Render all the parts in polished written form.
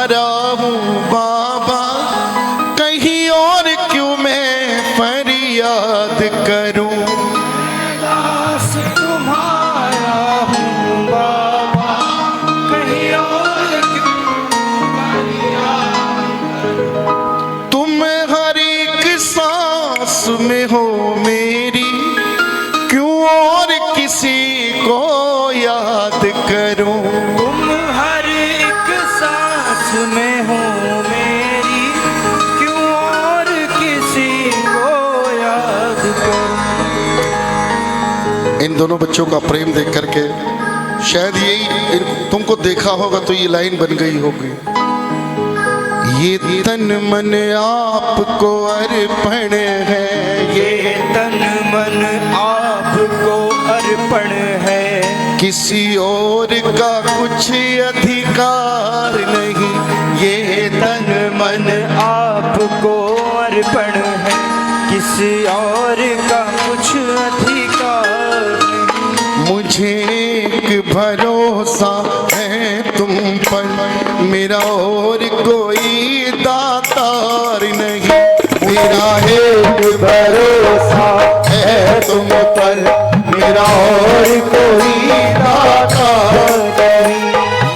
तुम्हारा हूँ बाबा, कहीं और क्यों मैं फरियाद करूं। दास तुम्हारा हूँ बाबा, कहीं और क्यों फरियाद करूं। तुम हर एक सांस में हो मेरी, क्यों और किसी को याद करूं। तुम हर एक सांस में हो मेरी, क्यों और किसी को याद करूं। इन दोनों बच्चों का प्रेम देख करके शायद यही तुमको देखा होगा तो ये लाइन बन गई होगी। ये तन मन आपको अर्पण है, ये तन मन आपको अर्पण है, किसी और का कुछ अधिकार नहीं। ये तन मन आपको अर्पण है, किसी और का कुछ अधिकार नहीं। मुझे एक भरोसा है तुम पर, मेरा और कोई दातार नहीं। मेरा एक भरोसा है तुम पर, मेरा और कोई दातार नहीं।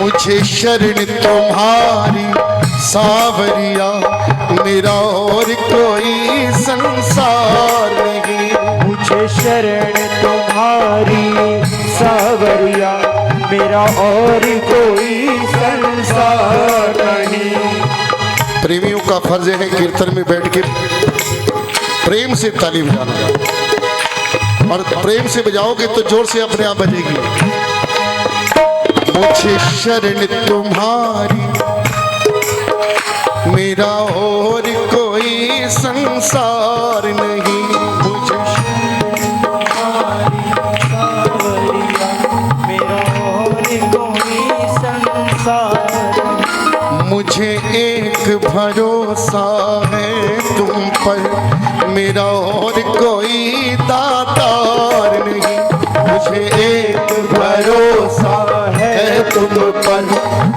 मुझे शरण तुम्हारी सावरिया, मेरा और कोई संसार नहीं। मुझे शरण तुम्हारी सावरिया, मेरा और कोई संसार नहीं। प्रेमियों का फर्ज है कीर्तन में बैठ के प्रेम से ताली बजाना, और प्रेम से बजाओगे तो जोर से अपने आप बजेगी। मुझे शरण तुम्हारी, मेरा और कोई संसार नहीं। मुझे तुम्हारी सावरिया, मेरा और कोई संसार। मुझे एक भरोसा है तुम पर, मेरा और कोई दातार नहीं। मुझे एक भरोसा है तुम पर,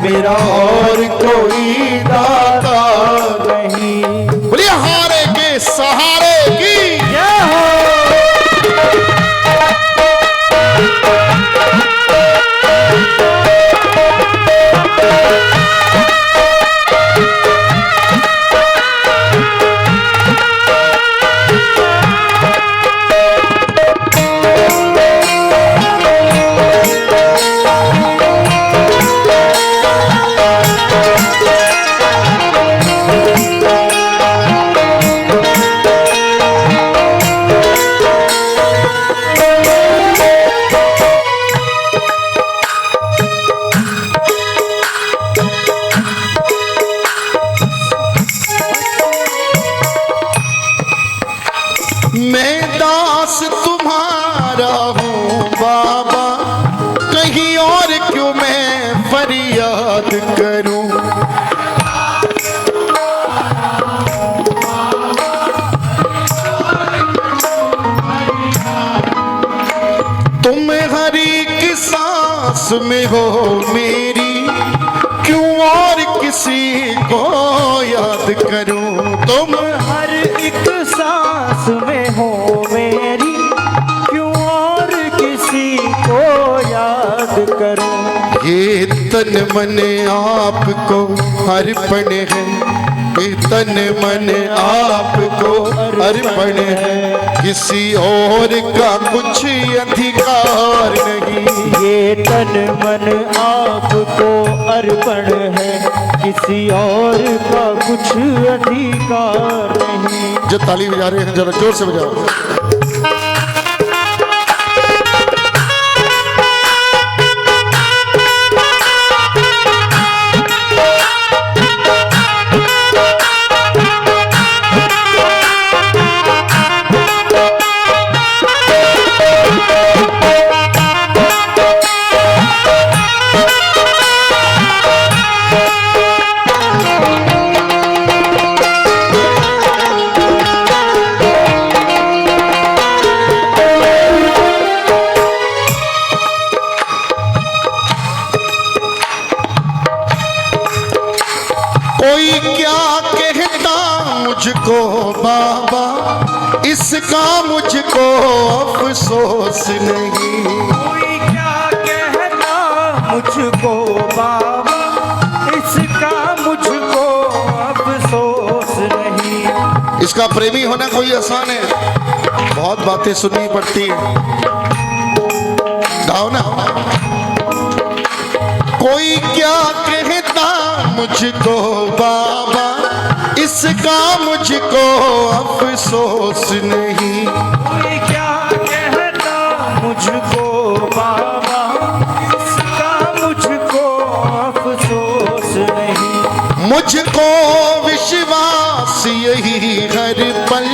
मेरा और कोई दातार नहीं। बोलिए हारे के सहारे की क्या हो मैं दास तुम्हारा हूँ बाबा, कहीं और क्यों मैं फरियाद करूं। तुम हर एक सांस में हो मेरी, क्यों और किसी को याद करूं। तुम हर एक सांस में हो मेरी, क्यों और किसी को याद करूं। ये तन मन आपको अर्पण है, ये तन मन आपको अर्पण है, किसी और का कुछ अधिकार नहीं। ये तन मन आपको अर्पण है, किसी और का कुछ अधिकार नहीं। जो ताली बजा रहे हैं जरा जोर से बजाओ। कोई क्या कहता मुझको बाबा, इसका मुझको अफसोस नहीं। कोई क्या कहता मुझको बाबा, इसका मुझको अफसोस नहीं। इसका प्रेमी होना कोई आसान है, बहुत बातें सुननी पड़ती है। गाओ ना। कोई क्या कहता मुझको बाबा, इसका मुझको अफसोस नहीं। कोई क्या कहता मुझको बाबा, इसका मुझको अफसोस नहीं। मुझको विश्वास यही हर पल,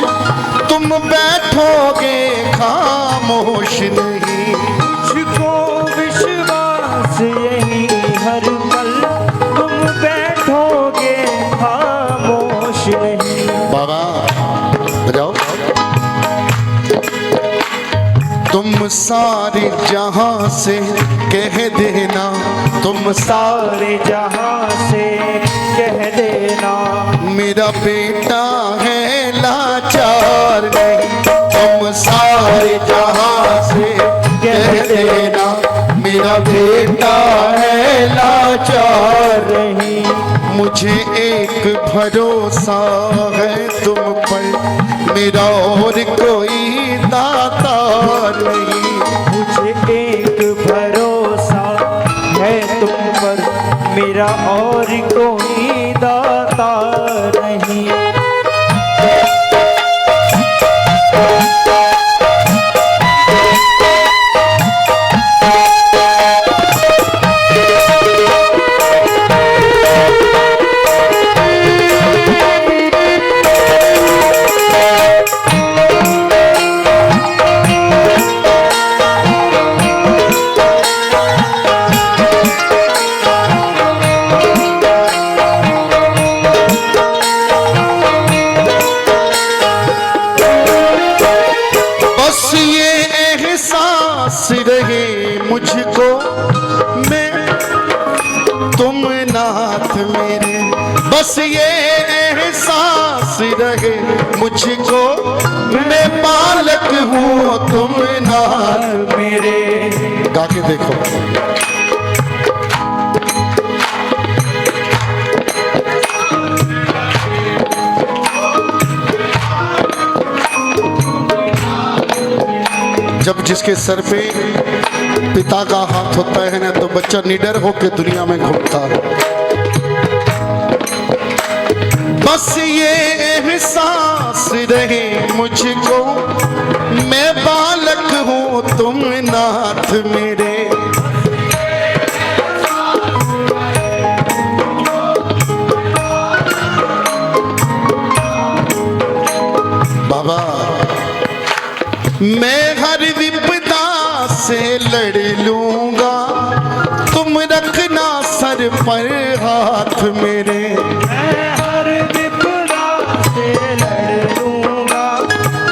तुम बैठोगे खामोश नहीं। मुझको विश्वास यही हर पल, तुम बैठोगे खामोश नहीं। बाबा बजाओ। तुम सारे जहां से कह देना, तुम सारे जहां से कह देना, मेरा बेटा है लाचार नहीं। तुम सारे जहां से कह देना, मेरा बेटा है लाचार नहीं। मुझे एक भरोसा है तुम पर, मेरा और कोई दातार नहीं। मुझे एक भरोसा है तुम पर, मेरा और कोई दाता नहीं। रहे मुझको मैं तुम नाथ मेरे, बस ये एहसास रहे मुझको मैं बालक हूँ तुम नाथ मेरे। गा के देखो। जब जिसके सर पे पिता का हाथ होता है ना, तो बच्चा निडर होकर दुनिया में घूमता है। बस ये एहसास रहे मुझको मैं बालक हूँ तुम नाथ मेरे। बाबा मैं हर विपदा से लड़ लूंगा, तुम रखना सर पर हाथ मेरे। मैं हर विपदा से लड़ लूंगा,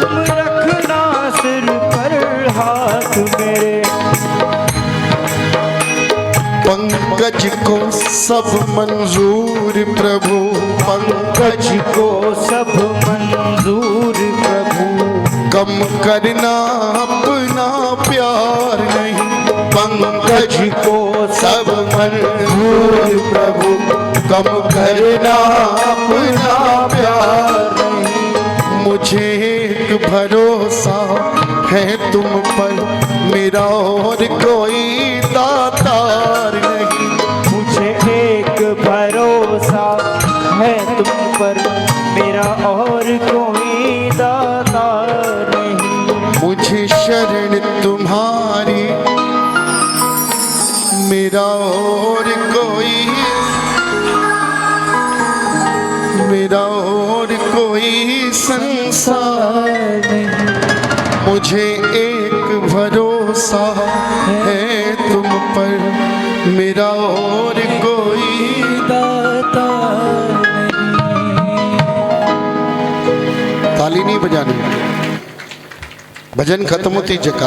तुम रखना सिर पर हाथ मेरे। पंकज को सब मंजूर प्रभु, पंकज को सब मंजूर प्रभु, कम करना अपना प्यार नहीं। पंकज को सब मंजूर प्रभु, कम करना अपना प्यार नहीं। मुझे एक भरोसा है तुम पर, मेरा और कोई दातार नहीं। मुझे एक भरोसा है तुम पर, मेरा और कोई दाता नहीं। मुझे शरण तुम्हारी, मेरा और कोई, मेरा और कोई संसार नहीं। मुझे एक भरोसा है तुम पर, मेरा और कोई दाता नहीं। ताली नहीं बजानी, भजन खत्म होती जयकारा।